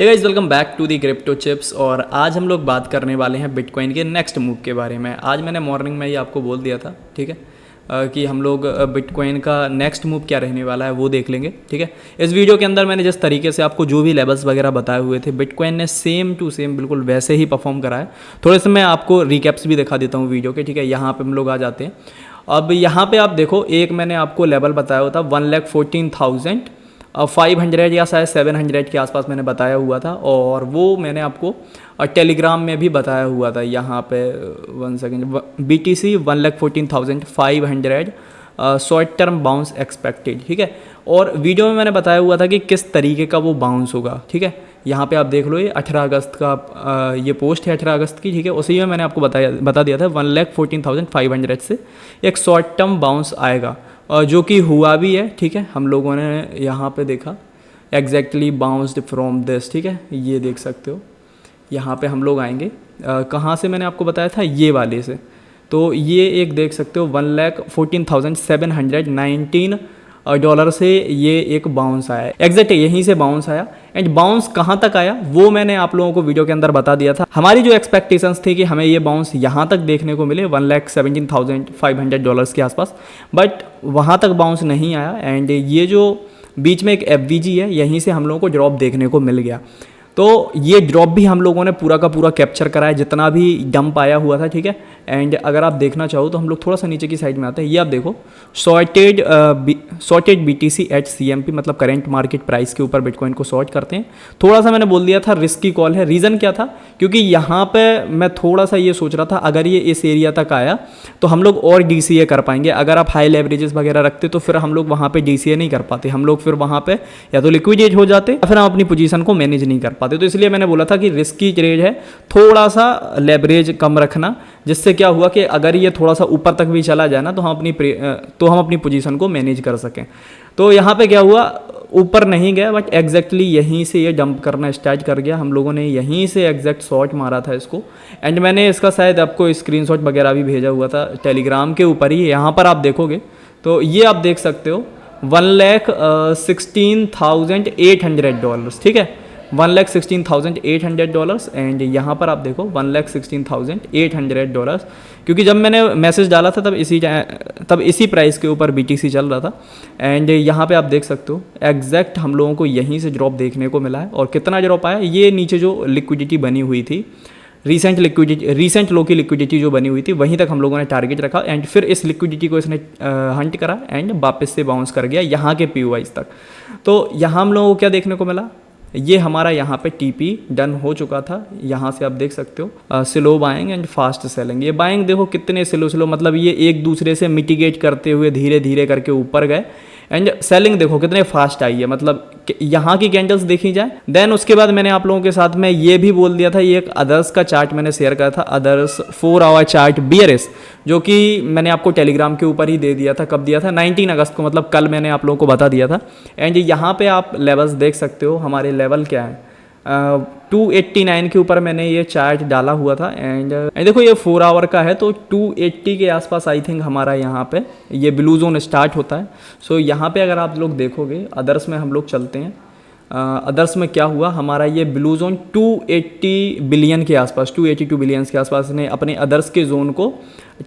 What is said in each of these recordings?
Hey guys, welcome back to the crypto chips. और आज हम लोग बात करने वाले हैं बिटकॉइन के नेक्स्ट मूव के बारे में। आज मैंने मॉर्निंग में ही आपको बोल दिया था, ठीक है, कि हम लोग बिटकॉइन का नेक्स्ट मूव क्या रहने वाला है वो देख लेंगे, ठीक है। इस वीडियो के अंदर मैंने जिस तरीके से आपको जो भी लेवल्स वगैरह बताए हुए थे, बिटकॉइन ने सेम टू सेम बिल्कुल वैसे ही परफॉर्म करा है। थोड़े से मैं आपको रिकैप्स भी दिखा देता हूँ वीडियो के, ठीक है। यहाँ पर हम लोग आ जाते हैं। अब यहाँ पर आप देखो, एक मैंने आपको लेवल बताया हुआ था 1,14,500 या शायद 700 के आसपास मैंने बताया हुआ था, और वो मैंने आपको टेलीग्राम में भी बताया हुआ था। यहाँ पे 1 second, BTC 1,14,500 short term bounce expected, ठीक है। और वीडियो में मैंने बताया हुआ था कि किस तरीके का वो बाउंस होगा, ठीक है। यहाँ पे आप देख लो, ये 18 अगस्त का ये पोस्ट है, 18 अगस्त की, ठीक है। उसी में मैंने आपको बता दिया था 1,14,500 से एक शॉर्ट टर्म बाउंस आएगा, जो कि हुआ भी है, ठीक है। हम लोगों ने यहाँ पे देखा एग्जैक्टली बाउंस्ड फ्रॉम दिस, ठीक है। ये देख सकते हो, यहाँ पे हम लोग आएंगे। कहाँ से मैंने आपको बताया था, ये वाले से। तो ये एक देख सकते हो 1,14,719 डॉलर से ये एक बाउंस आया, एग्जैक्ट यहीं से बाउंस आया। एंड बाउंस कहाँ तक आया वो मैंने आप लोगों को वीडियो के अंदर बता दिया था। हमारी जो एक्सपेक्टेशंस थी कि हमें ये बाउंस यहाँ तक देखने को मिले 1,17,500 डॉलर्स के आसपास, बट वहाँ तक बाउंस नहीं आया। एंड ये जो बीच में एक FVG है, यहीं से हम लोगों को ड्रॉप देखने को मिल गया। तो ये ड्रॉप भी हम लोगों ने पूरा का पूरा कैप्चर करा है, जितना भी डंप आया हुआ था, ठीक है। एंड अगर आप देखना चाहो तो हम लोग थोड़ा सा नीचे की साइड में आते हैं। ये आप देखो, सॉर्टेड BTC एट CMP, मतलब करेंट मार्केट प्राइस के ऊपर बिटकॉइन को सॉर्ट करते हैं। थोड़ा सा मैंने बोल दिया था रिस्की कॉल है। रीज़न क्या था, क्योंकि यहाँ पे मैं थोड़ा सा ये सोच रहा था, अगर ये इस एरिया तक आया तो हम लोग और DCA कर पाएंगे। अगर आप हाई लेवरेजेस वगैरह रखते तो फिर हम लोग वहाँ पे DCA नहीं कर पाते, हम लोग फिर वहाँ पे या तो लिक्विडेट हो जाते या फिर हम अपनी पोजीशन को मैनेज नहीं कर पाते। तो इसलिए मैंने बोला था कि रिस्की ट्रेड है, थोड़ा सा लेवरेज कम रखना, जिससे क्या हुआ कि अगर ये थोड़ा सा ऊपर तक भी चला जाए ना तो हम अपनी पोजीशन को मैनेज कर सकें। तो यहाँ पे क्या हुआ, ऊपर नहीं गया, बट एग्जैक्टली यहीं से ये डंप करना स्टार्ट कर गया। हम लोगों ने यहीं से एग्जैक्ट शॉट मारा था इसको। एंड मैंने इसका शायद आपको स्क्रीनशॉट वगैरह भी भेजा हुआ था टेलीग्राम के ऊपर ही। यहाँ पर आप देखोगे तो ये आप देख सकते हो 1,16,800 डॉलर्स, ठीक है, 1,16,800 डॉलर्स। एंड यहाँ पर आप देखो 1,16,800 डॉलर्स, क्योंकि जब मैंने मैसेज डाला था तब इसी प्राइस के ऊपर BTC चल रहा था। एंड यहाँ पे आप देख सकते हो एग्जैक्ट हम लोगों को यहीं से ड्रॉप देखने को मिला है। और कितना ड्रॉप आया, ये नीचे जो लिक्विडिटी बनी हुई थी, रिसेंट लो की लिक्विडिटी जो बनी हुई थी, वहीं तक हम लोगों ने टारगेट रखा। एंड फिर इस लिक्विडिटी को इसने हंट करा एंड वापस से बाउंस कर गया यहाँ के POIs तक। तो यहाँ हम लोगों को क्या देखने को मिला, ये हमारा यहाँ पे TP डन हो चुका था। यहाँ से आप देख सकते हो slow buying and fast selling. ये बाइंग देखो कितने स्लो, मतलब ये एक दूसरे से मिटिगेट करते हुए धीरे धीरे करके ऊपर गए। एंड सेलिंग देखो कितने फास्ट आई है, मतलब यहाँ की कैंडल्स देखी जाए। देन उसके बाद मैंने आप लोगों के साथ में ये भी बोल दिया था, ये एक अदर्स का चार्ट मैंने शेयर करा था, अदर्स 4 आवर चार्ट BRS, जो कि मैंने आपको टेलीग्राम के ऊपर ही दे दिया था। कब दिया था, 19 अगस्त को, मतलब कल मैंने आप लोगों को बता दिया था। एंड यहाँ पे आप लेवल्स देख सकते हो, हमारे लेवल क्या है, 289 के ऊपर मैंने ये चार्ट डाला हुआ था। एंड देखो ये 4 आवर का है, तो 280 के आसपास आई थिंक हमारा यहाँ पे ये ब्लू जोन स्टार्ट होता है। सो यहाँ पे अगर आप लोग देखोगे, अदर्स में हम लोग चलते हैं। अदर्स में क्या हुआ, हमारा ये ब्लू जोन 280 बिलियन के आसपास, 282 बिलियन के आसपास ने अपने अदर्स के जोन को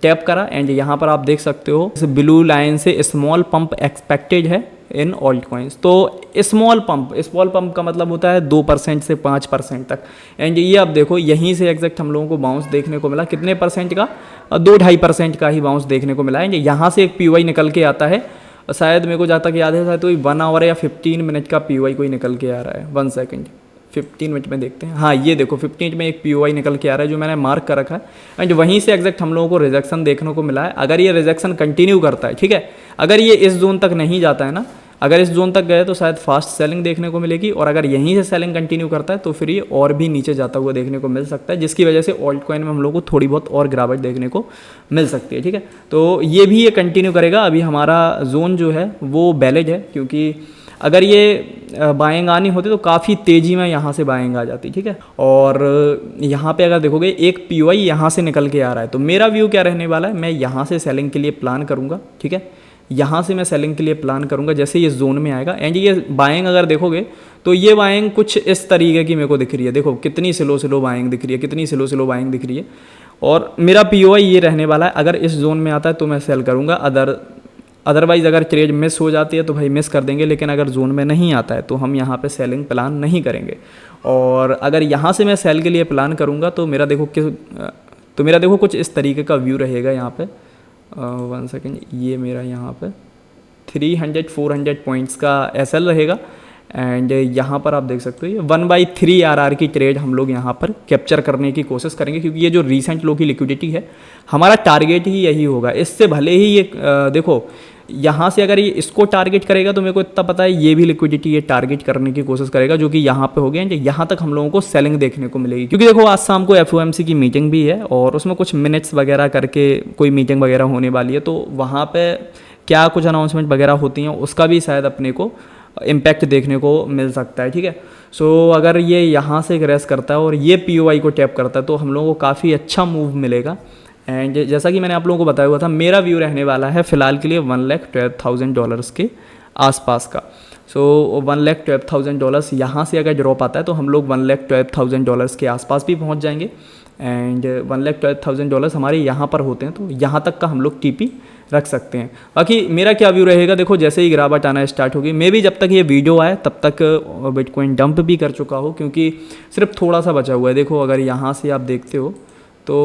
टैप करा। एंड यहाँ पर आप देख सकते हो इस ब्लू लाइन से स्मॉल पंप एक्सपेक्टेड है इन ऑल्ट कॉइन्स। तो स्मॉल पंप का मतलब होता है 2% से 5% तक। एंड ये आप देखो यहीं से एग्जैक्ट हम लोगों को बाउंस देखने को मिला, कितने परसेंट का, 2-2.5% का ही बाउंस देखने को मिला है। यहाँ से एक POI निकल के आता है, शायद मेरे को जहाँ तक याद है तो 1 आवर या 15 मिनट का POI कोई निकल के आ रहा है। 1 सेकेंड, 15 मिनट में देखते हैं। हाँ ये देखो 15 मिनट में एक POI निकल के आ रहा है, जो मैंने मार्क कर रखा है। एंड वहीं से एग्जैक्ट हम लोगों को रिजेक्शन देखने को मिला है। अगर ये रिजेक्शन कंटिन्यू करता है, ठीक है, अगर ये इस जोन तक नहीं जाता है ना, अगर इस जोन तक गए तो शायद फास्ट सेलिंग देखने को मिलेगी। और अगर यहीं से सेलिंग कंटिन्यू करता है तो फिर ये और भी नीचे जाता हुआ देखने को मिल सकता है, जिसकी वजह से ऑल्ट कॉइन में हम लोग को थोड़ी बहुत और गिरावट देखने को मिल सकती है, ठीक है। तो ये भी ये कंटिन्यू करेगा। अभी हमारा जोन जो है वो वैलिड है, क्योंकि अगर ये बाइंग आनी होती तो काफ़ी तेज़ी में यहाँ से बाइंग आ जाती, ठीक है। और यहाँ पे अगर देखोगे एक POI यहाँ से निकल के आ रहा है, तो मेरा व्यू क्या रहने वाला है, मैं यहाँ से सेलिंग के लिए प्लान करूँगा, ठीक है। यहाँ से मैं सेलिंग के लिए प्लान करूँगा जैसे ये जोन में आएगा। एंड ये बाइंग अगर देखोगे तो ये बाइंग कुछ इस तरीके की मेरे को दिख रही है, देखो कितनी स्लो बाइंग दिख रही है, कितनी स्लो बाइंग दिख रही है। और मेरा POI ये रहने वाला है, अगर इस जोन में आता है तो मैं सेल करूँगा, अदरवाइज़ अगर ट्रेड मिस हो जाती है तो भाई मिस कर देंगे, लेकिन अगर जोन में नहीं आता है तो हम यहाँ पे सेलिंग प्लान नहीं करेंगे। और अगर यहाँ से मैं सेल के लिए प्लान करूँगा तो मेरा देखो कुछ इस तरीके का व्यू रहेगा यहाँ पे। 1 सेकेंड, ये मेरा यहाँ पे 300-400 पॉइंट्स का SL रहेगा। एंड यहाँ पर आप देख सकते हो ये 1/3 RR की ट्रेड हम लोग यहाँ पर कैप्चर करने की कोशिश करेंगे, क्योंकि ये जो रीसेंट लो की लिक्विडिटी है हमारा टारगेट ही यही होगा। इससे भले ही ये देखो यहाँ से अगर ये इसको टारगेट करेगा तो मेरे को इतना पता है ये भी लिक्विडिटी ये टारगेट करने की कोशिश करेगा, जो कि यहाँ पे हो गया। यहाँ तक हम लोगों को सेलिंग देखने को मिलेगी, क्योंकि देखो आज शाम को FOMC की मीटिंग भी है और उसमें कुछ मिनट्स वगैरह करके कोई मीटिंग वगैरह होने वाली है, तो वहाँ पर क्या कुछ अनाउंसमेंट वगैरह होती हैं उसका भी शायद अपने को इम्पैक्ट देखने को मिल सकता है। ठीक है, सो अगर ये यहाँ से रेस करता है और ये POI को टैप करता है तो हम लोगों को काफ़ी अच्छा मूव मिलेगा। एंड जैसा कि मैंने आप लोगों को बताया हुआ था, मेरा व्यू रहने वाला है फ़िलहाल के लिए $1,12,000 के आसपास का। सो $1,12,000 यहाँ से अगर ड्रॉप आता है तो हम लोग $1,12,000 के आसपास भी पहुँच जाएंगे। एंड $1,12,000 हमारे यहाँ पर होते हैं तो यहाँ तक का हम लोग TP रख सकते हैं। बाकी मेरा क्या व्यू रहेगा, देखो जैसे ही गिरावट आना स्टार्ट होगी, मे भी जब तक ये वीडियो आए तब तक बिटकॉइन डंप भी कर चुका हो, क्योंकि सिर्फ थोड़ा सा बचा हुआ है। देखो अगर यहाँ से आप देखते हो तो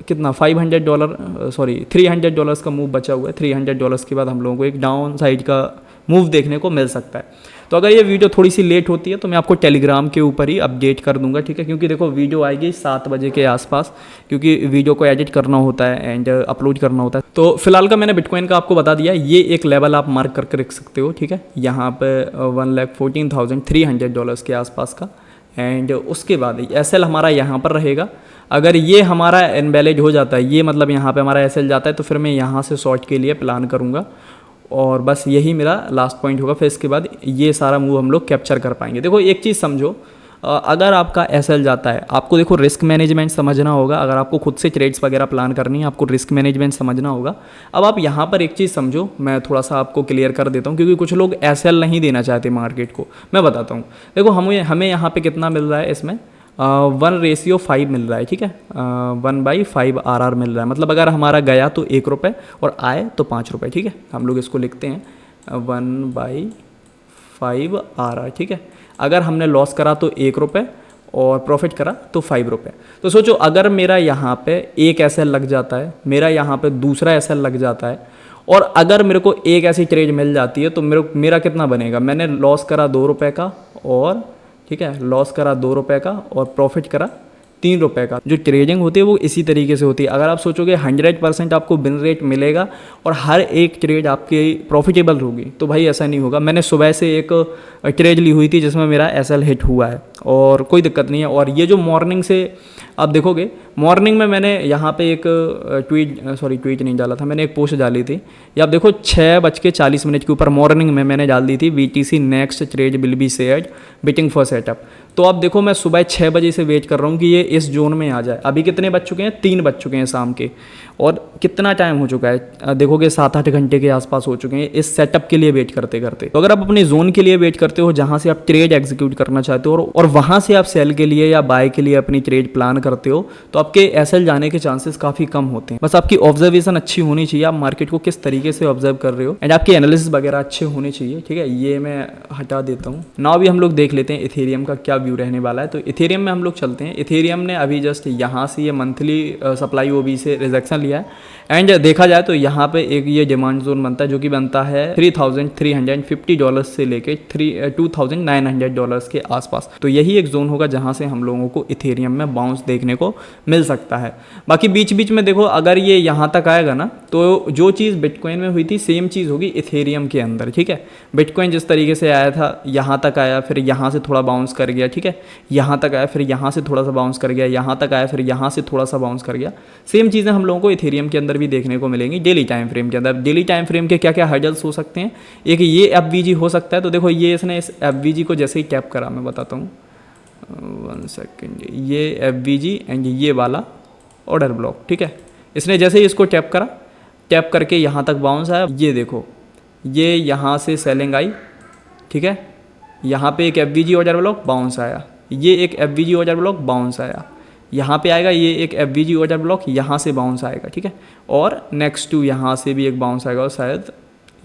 कितना $300 का मूव बचा हुआ है। $300 के बाद हम लोगों को एक डाउन साइड का मूव देखने को मिल सकता है। तो अगर ये वीडियो थोड़ी सी लेट होती है तो मैं आपको टेलीग्राम के ऊपर ही अपडेट कर दूंगा, ठीक है, क्योंकि देखो वीडियो आएगी 7 बजे के आसपास, क्योंकि वीडियो को एडिट करना होता है एंड अपलोड करना होता है। तो फिलहाल का मैंने बिटकॉइन का आपको बता दिया, ये एक लेवल आप मार्क करके रख सकते हो, ठीक है, यहाँ पे $1,14,300 के आसपास का। एंड उसके बाद SL हमारा यहाँ पर रहेगा। अगर ये हमारा इनवैलिड हो जाता है, ये मतलब यहाँ पे हमारा SL जाता है, तो फिर मैं यहाँ से शॉर्ट के लिए प्लान करूँगा और बस यही मेरा लास्ट पॉइंट होगा। फिर इसके बाद ये सारा मूव हम लोग कैप्चर कर पाएंगे। देखो एक चीज़ समझो, अगर आपका SL जाता है, आपको देखो रिस्क मैनेजमेंट समझना होगा। अगर आपको खुद से ट्रेड्स वगैरह प्लान करनी है, आपको रिस्क मैनेजमेंट समझना होगा। अब आप यहाँ पर एक चीज़ समझो, मैं थोड़ा सा आपको क्लियर कर देता हूँ, क्योंकि कुछ लोग SL नहीं देना चाहते मार्केट को। मैं बताता हूँ, देखो हमें यहाँ पे कितना मिल रहा है, इसमें 1:5 मिल रहा है, ठीक है, 1/5 RR मिल रहा है। मतलब अगर हमारा गया तो ₹1 और आए तो ₹5, ठीक है। हम लोग इसको लिखते हैं 1/5 RR, ठीक है। अगर हमने लॉस करा तो ₹1 और प्रॉफिट करा तो ₹5। तो सोचो अगर मेरा यहाँ पे एक SL लग जाता है, मेरा यहाँ पे दूसरा SL लग जाता है, और अगर मेरे को एक ऐसी ट्रेड मिल जाती है तो मेरा कितना बनेगा। मैंने लॉस करा ₹2 का, और ठीक है, लॉस करा ₹2 का और प्रॉफिट करा ₹3 का। जो ट्रेडिंग होती है वो इसी तरीके से होती है। अगर आप सोचोगे 100% आपको विन रेट मिलेगा और हर एक ट्रेड आपकी प्रॉफिटेबल होगी, तो भाई ऐसा नहीं होगा। मैंने सुबह से एक ट्रेड ली हुई थी जिसमें मेरा SL हिट हुआ है और कोई दिक्कत नहीं है। और ये जो मॉर्निंग से आप देखोगे, मॉर्निंग में मैंने यहाँ पे एक ट्वीट नहीं डाला था, मैंने एक पोस्ट डाली थी। ये आप देखो 6:40 के ऊपर मॉर्निंग में मैंने डाल दी थी, BTC next trade will be shared waiting for setup. तो अब देखो मैं सुबह 6 बजे से वेट कर रहा हूँ कि ये इस जोन में आ जाए। अभी कितने बज चुके हैं, 3 बज चुके हैं शाम के, और कितना टाइम हो चुका है, देखोगे 7-8 घंटे के आसपास हो चुके हैं इस सेटअप के लिए वेट करते करते। तो अगर आप अपने जोन के लिए वेट करते हो जहाँ से आप ट्रेड एग्जीक्यूट करना चाहते हो, और वहाँ से आप सेल के लिए या बाय के लिए अपनी ट्रेड प्लान करते हो, तो आपके SL जाने के चांसेस काफ़ी कम होते हैं। बस आपकी ऑब्जर्वेशन अच्छी होनी चाहिए, आप मार्केट को किस तरीके से ऑब्जर्व कर रहे हो, एंड आपके एनालिसिस वगैरह अच्छे होने चाहिए, ठीक है। ये मैं हटा देता हूँ। नाउ भी हम लोग देख लेते हैं इथेरियम का क्या व्यू रहने वाला है। तो इथेरियम में हम लोग चलते हैं। इथेरियम ने अभी जस्ट यहाँ से ये मंथली सप्लाई OB से रिजेक्शन लिया है, एंड देखा जाए तो यहाँ पे एक ये डिमांड जोन बनता है, जो कि बनता है $3,350 से लेके $2,900 के आसपास। तो यही एक जोन होगा जहाँ से हम लोगों को इथेरियम में बाउंस देखने को मिल सकता है। बाकी बीच बीच में देखो, अगर ये यहाँ तक आएगा ना, तो जो चीज़ बिटकॉइन में हुई थी सेम चीज़ होगी इथेरियम के अंदर, ठीक है। बिटकॉइन जिस तरीके से आया था, यहाँ तक आया, फिर यहाँ से थोड़ा बाउंस कर गया, ठीक है, यहाँ तक आया, फिर यहाँ से थोड़ा सा बाउंस कर गया, यहाँ तक आया, फिर यहाँ से थोड़ा सा बाउंस कर गया। सेम चीज़ें हम लोगों को इथेरियम के अंदर भी देखने को मिलेंगी डेली टाइम फ्रेम के अंदर। डेली टाइम फ्रेम के क्या क्या हर्डल्स हो सकते हैं, एक ये FVG हो सकता है। तो देखो ये इसने इस FVG को जैसे ही टैप करा, मैं बताता हूँ, 1 सेकेंड, ये FVG एंड ये वाला ऑर्डर ब्लॉक, ठीक है, इसने जैसे ही इसको टैप करा, टैप करके यहाँ तक बाउंस आया। ये देखो ये यहाँ से सेलिंग आई, ठीक है, यहाँ पे एक FVG ऑर्डर ब्लॉक बाउंस आया, ये एक FVG ऑर्डर ब्लॉक बाउंस आया, यहाँ पे आएगा ये एक FVG ऑर्डर ब्लॉक यहाँ से बाउंस आएगा, ठीक है, और नेक्स्ट टू यहाँ से भी एक बाउंस आएगा और शायद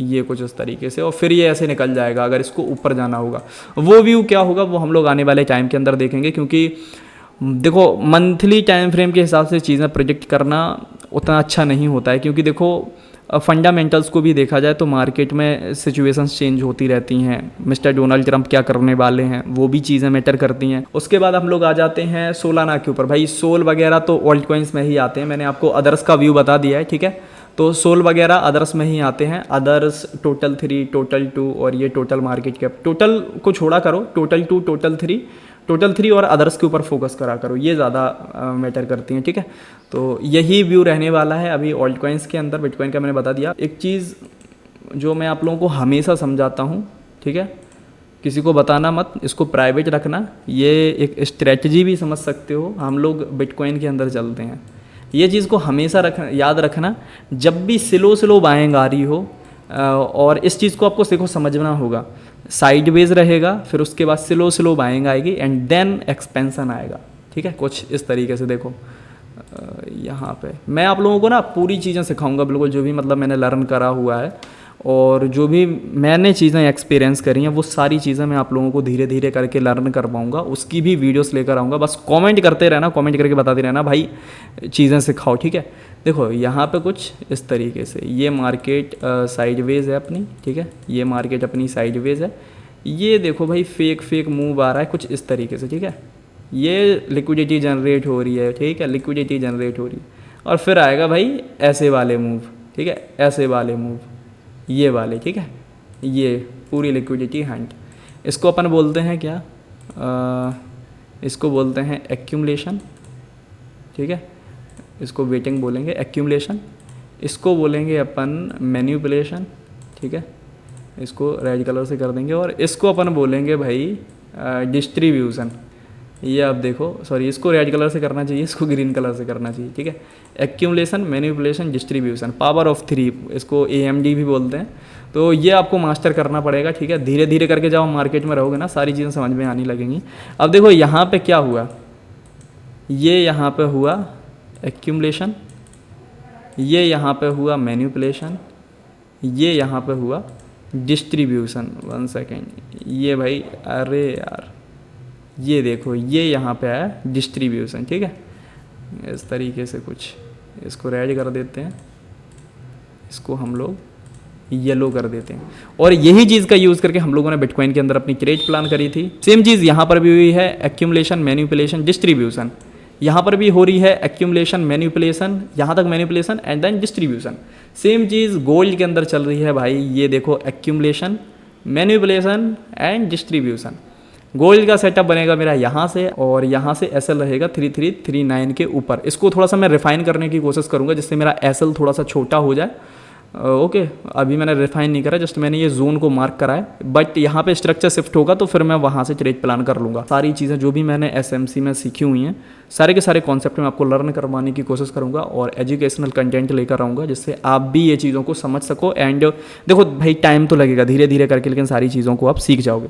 ये कुछ इस तरीके से, और फिर ये ऐसे निकल जाएगा अगर इसको ऊपर जाना होगा। वो व्यू क्या होगा वो हम लोग आने वाले टाइम के अंदर देखेंगे, क्योंकि देखो मंथली टाइम फ्रेम के हिसाब से चीज़ें प्रिडिक्ट करना उतना अच्छा नहीं होता है, क्योंकि देखो फंडामेंटल्स को भी देखा जाए तो मार्केट में सिचुएशंस चेंज होती रहती हैं, मिस्टर डोनाल्ड ट्रंप क्या करने वाले हैं वो भी चीज़ें मैटर करती हैं। उसके बाद हम लोग आ जाते हैं सोलाना के ऊपर। भाई सोल वगैरह तो ऑल्ट कॉइन्स में ही आते हैं, मैंने आपको अदर्स का व्यू बता दिया है, ठीक है, तो सोल वगैरह अदर्स में ही आते हैं। अदर्स टोटल 3, टोटल 2 और ये टोटल मार्केट कैप। टोटल को छोड़ा करो, टोटल 2, टोटल 3 और अदर्स के ऊपर फोकस करा करो, ये ज़्यादा मैटर करती हैं, ठीक है। तो यही व्यू रहने वाला है अभी ऑल्ट कॉइन्स के अंदर। बिटकॉइन का मैंने बता दिया। एक चीज़ जो मैं आप लोगों को हमेशा समझाता हूँ, ठीक है, किसी को बताना मत, इसको प्राइवेट रखना, ये एक स्ट्रेटजी भी समझ सकते हो। हम लोग बिटकॉइन के अंदर चलते हैं, ये चीज़ को हमेशा याद रखना। जब भी स्लो बाइंग आ रही हो, और इस चीज़ को आपको देखो समझना होगा, साइडवेज रहेगा, फिर उसके बाद स्लो बाइंग आएगी एंड देन एक्सपेंशन आएगा, ठीक है, कुछ इस तरीके से। देखो यहाँ पे मैं आप लोगों को ना पूरी चीज़ें सिखाऊंगा, बिल्कुल जो भी मतलब मैंने लर्न करा हुआ है और जो भी मैंने चीज़ें एक्सपीरियंस करी हैं वो सारी चीज़ें मैं आप लोगों को धीरे धीरे करके लर्न कर पाऊँगा, उसकी भी वीडियोस लेकर आऊँगा। बस कमेंट करते रहना, कमेंट करके बताते रहना भाई चीज़ें सिखाओ, ठीक है। देखो यहाँ पे कुछ इस तरीके से ये मार्केट साइडवेज है अपनी, ठीक है, ये मार्केट अपनी साइडवेज है। ये देखो भाई फेक मूव आ रहा है कुछ इस तरीके से, ठीक है, ये लिक्विडिटी जनरेट हो रही है, ठीक है, लिक्विडिटी जनरेट हो रही है, और फिर आएगा भाई ऐसे वाले मूव, ठीक है, ऐसे वाले मूव, ये वाले, ठीक है, ये पूरी लिक्विडिटी हंट। इसको अपन बोलते हैं क्या, इसको बोलते हैं एक्यूमुलेशन, ठीक है, इसको वेटिंग बोलेंगे, एक्यूमुलेशन। इसको बोलेंगे अपन मैनिपुलेशन, ठीक है, इसको रेड कलर से कर देंगे। और इसको अपन बोलेंगे भाई डिस्ट्रीब्यूशन। ये आप देखो, सॉरी इसको रेड कलर से करना चाहिए, इसको ग्रीन कलर से करना चाहिए, ठीक है। Accumulation, manipulation, distribution, power of 3, इसको AMD भी बोलते हैं। तो ये आपको मास्टर करना पड़ेगा, ठीक है। धीरे धीरे करके जब मार्केट में रहोगे ना सारी चीज़ें समझ में आने लगेंगी। अब देखो यहाँ पे क्या हुआ, ये यहाँ पे हुआ एक्यूमुलेशन, ये यहाँ पे हुआ मैनिपुलेशन, ये यहाँ पे हुआ डिस्ट्रीब्यूशन। 1 सेकेंड, ये भाई अरे यार ये देखो ये यहाँ पे आया डिस्ट्रीब्यूशन, ठीक है, इस तरीके से कुछ। इसको रेड कर देते हैं, इसको हम लोग येलो कर देते हैं, और यही चीज़ का यूज़ करके हम लोगों ने बिटकॉइन के अंदर अपनी ट्रेड प्लान करी थी। सेम चीज़ यहाँ पर भी हुई है, एक्यूमुलेशन, मैनिपुलेशन, डिस्ट्रीब्यूशन। यहाँ पर भी हो रही है एक्यूमुलेशन, मैनिपुलेशन, यहाँ तक manipulation and then distribution. Same चीज़ गोल्ड के अंदर चल रही है भाई, ये देखो accumulation, manipulation and distribution. Gold का सेटअप बनेगा मेरा यहाँ से, और यहाँ से SL रहेगा 3339 के ऊपर। इसको थोड़ा सा मैं रिफाइन करने की कोशिश करूँगा जिससे मेरा SL थोड़ा सा छोटा हो जाए। ओके, अभी मैंने रिफाइन नहीं करा, जस्ट मैंने ये जोन को मार्क करा है, बट यहाँ पे स्ट्रक्चर शिफ्ट होगा तो फिर मैं वहाँ से ट्रेड प्लान कर लूँगा। सारी चीज़ें जो भी मैंने SMC में सीखी हुई हैं, सारे के सारे कॉन्सेप्ट में आपको लर्न करवाने की कोशिश करूँगा और एजुकेशनल कंटेंट लेकर आऊँगा जिससे आप भी ये चीज़ों को समझ सको। एंड देखो भाई टाइम तो लगेगा धीरे धीरे करके, लेकिन सारी चीज़ों को आप सीख जाओगे।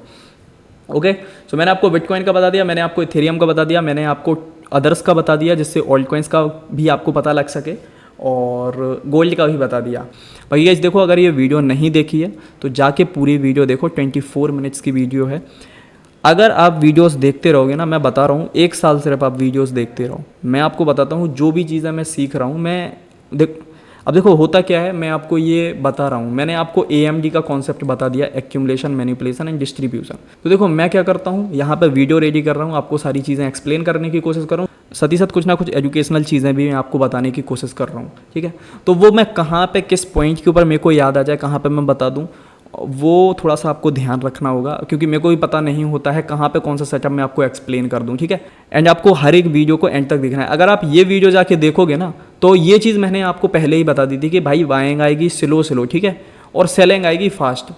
ओके, सो मैंने आपको बिटकॉइन का बता दिया, मैंने आपको इथेरियम का बता दिया, मैंने आपको अदर्स का बता दिया जिससे ऑल्ट कॉइन्स का भी आपको पता लग सके, और गोल्ड का भी बता दिया। भाई गाइस देखो, अगर ये वीडियो नहीं देखी है तो जाके पूरी वीडियो देखो, 24 मिनट्स की वीडियो है। अगर आप वीडियोस देखते रहोगे ना, मैं बता रहा हूँ 1 साल सिर्फ आप वीडियोस देखते रहो, मैं आपको बताता हूँ जो भी चीज़ें मैं सीख रहा हूँ। अब देखो होता क्या है, मैं आपको ये बता रहा हूँ, मैंने आपको AMD का कॉन्सेप्ट बता दिया, एक्यूमुलेशन, मैनिपुलेशन एंड डिस्ट्रीब्यूशन। तो देखो मैं क्या करता हूँ, यहाँ पे वीडियो रेडी कर रहा हूँ, आपको सारी चीज़ें एक्सप्लेन करने की कोशिश कर रहा हूँ, साथ ही साथ कुछ ना कुछ एजुकेशनल चीज़ें भी मैं आपको बताने की कोशिश कर रहा हूँ, ठीक है। तो वो मैं कहाँ पे किस पॉइंट के ऊपर मेरे को याद आ जाए, कहाँ पे मैं बता दूँ, वो थोड़ा सा आपको ध्यान रखना होगा, क्योंकि मेरे को भी पता नहीं होता है कहाँ पे कौन सा सेटअप मैं आपको एक्सप्लेन कर दूँ, ठीक है। एंड आपको हर एक वीडियो को एंड तक देखना है। अगर आप ये वीडियो जाके देखोगे ना, तो ये चीज़ मैंने आपको पहले ही बता दी थी कि भाई बाइंग आएगी स्लो, ठीक है, और सेलिंग आएगी फास्ट।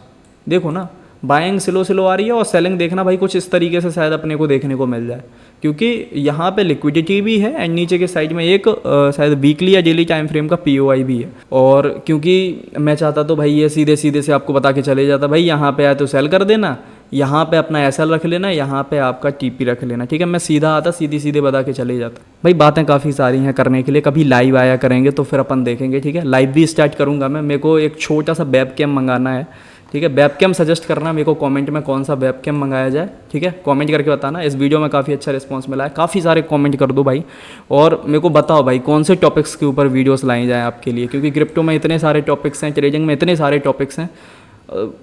देखो ना, बाइंग स्लो आ रही है और सेलिंग देखना भाई कुछ इस तरीके से शायद अपने को देखने को मिल जाए, क्योंकि यहाँ पे लिक्विडिटी भी है एंड नीचे के साइड में एक शायद वीकली या डेली टाइम फ्रेम का POI भी है। और क्योंकि मैं चाहता तो भाई ये सीधे सीधे से आपको बता के चले जाता, भाई यहाँ पे आए तो सेल कर देना, यहाँ पे अपना SL रख लेना, यहाँ पे आपका TP रख लेना, ठीक है। मैं सीधा आता, सीधी सीधे बता के चले जाता। भाई बातें काफ़ी सारी हैं करने के लिए, कभी लाइव आया करेंगे तो फिर अपन देखेंगे, ठीक है। लाइव भी स्टार्ट करूँगा मैं, मेरे को एक छोटा सा वेब कैम मंगाना है, ठीक है। वेब कैम सजेस्ट करना मेरे को कमेंट में, कौन सा वेब कैम मंगाया जाए, ठीक है। कमेंट करके बताना। इस वीडियो में काफ़ी अच्छा रिस्पांस मिला है, काफ़ी सारे कमेंट कर दो भाई, और मेरे को बताओ भाई कौन से टॉपिक्स के ऊपर वीडियोस लाई जाएँ आपके लिए, क्योंकि क्रिप्टो में इतने सारे टॉपिक्स हैं, ट्रेडिंग में इतने सारे टॉपिक्स हैं।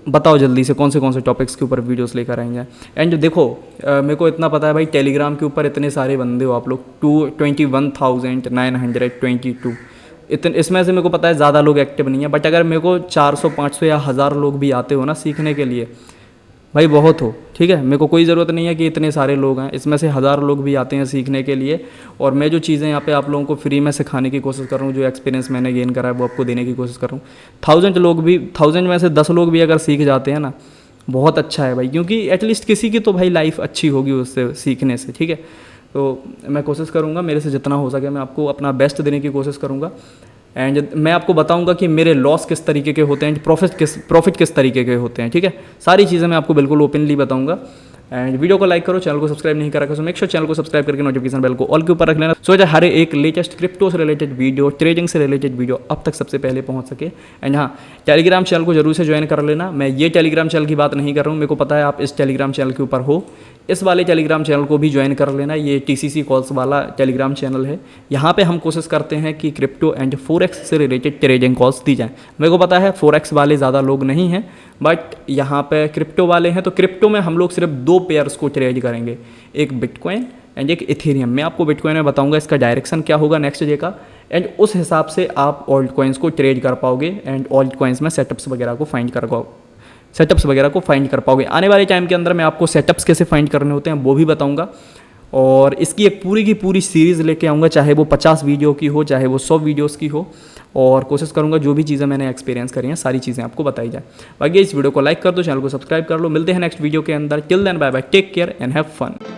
बताओ जल्दी से कौन से टॉपिक्स के ऊपर वीडियोस लेकर आएंगे। एंड देखो मेरे को इतना पता है भाई, टेलीग्राम के ऊपर इतने सारे बंदे हो आप लोग, 21,922 इसमें से मेरे को पता है ज़्यादा लोग एक्टिव नहीं है, बट अगर मेरे को 400, 500 या 1000 लोग भी आते हो ना सीखने के लिए, भाई बहुत हो, ठीक है। मेरे को कोई ज़रूरत नहीं है कि इतने सारे लोग हैं, इसमें से 1000 लोग भी आते हैं सीखने के लिए, और मैं जो चीज़ें यहाँ पे आप लोगों को फ्री में सिखाने की कोशिश कर रहा हूँ, जो एक्सपीरियंस मैंने गेन करा है वो आपको देने की कोशिश कर रहा हूँ। 1000 में से 10 लोग भी अगर सीख जाते हैं ना, बहुत अच्छा है भाई, क्योंकि एटलीस्ट किसी की तो भाई लाइफ अच्छी होगी उससे सीखने से, ठीक है। तो मैं कोशिश करूँगा मेरे से जितना हो सके मैं आपको अपना बेस्ट देने की कोशिश करूँगा। एंड मैं आपको बताऊंगा कि मेरे लॉस किस तरीके के होते हैं, प्रॉफिट किस तरीके के होते हैं, ठीक है। सारी चीज़ें मैं आपको बिल्कुल ओपनली बताऊंगा। एंड वीडियो को लाइक करो, चैनल को सब्सक्राइब नहीं करा, सो मेक श्योर चैनल को सब्सक्राइब करके नोटिफिकेशन बेल को ऑल के ऊपर रख लेना, सो हर एक लेटेस्ट क्रिप्टो से रिलेटेड वीडियो, ट्रेडिंग से रिलेटेड वीडियो अब तक सबसे पहले पहुंच सके। एंड हाँ, टेलीग्राम चैनल को जरूर से ज्वाइन कर लेना। मैं ये टेलीग्राम चैनल की बात नहीं कर रहा हूँ, मेरे को पता है आप इस टेलीग्राम चैनल के ऊपर हो, इस वाले टेलीग्राम चैनल को भी ज्वाइन कर लेना। ये TCC कॉल्स वाला टेलीग्राम चैनल है, यहाँ पे हम कोशिश करते हैं कि क्रिप्टो एंड फोरेक्स से रिलेटेड ट्रेडिंग कॉल्स दी जाएँ। मेरे को पता है फोरेक्स वाले ज़्यादा लोग नहीं हैं, बट यहाँ पे क्रिप्टो वाले हैं। तो क्रिप्टो में हम लोग सिर्फ 2 पेयर्स को ट्रेड करेंगे, एक बिटकॉइन एंड एक इथेरियम। मैं आपको बिटकॉइन में बताऊंगा इसका डायरेक्शन क्या होगा नेक्स्ट डे का, एंड उस हिसाब से आप ऑल्ट कॉइन्स को ट्रेड कर पाओगे एंड ऑल्ट कॉइन्स में सेटअप्स वगैरह को फाइंड कर पाओगे। आने वाले टाइम के अंदर मैं आपको सेटअप्स कैसे फाइंड करने होते हैं वो भी बताऊंगा, और इसकी एक पूरी की पूरी सीरीज़ लेके आऊँगा, चाहे वो 50 वीडियो की हो, चाहे वो 100 वीडियोज़ की हो, और कोशिश करूंगा जो भी चीज़ें मैंने एक्सपीरियंस करी हैं सारी चीज़ें आपको बताई जाए। बाकी इस वीडियो को लाइक कर दो, चैनल को सब्सक्राइब कर लो। मिलते हैं नेक्स्ट वीडियो के अंदर। Till then bye bye, take care and have fun.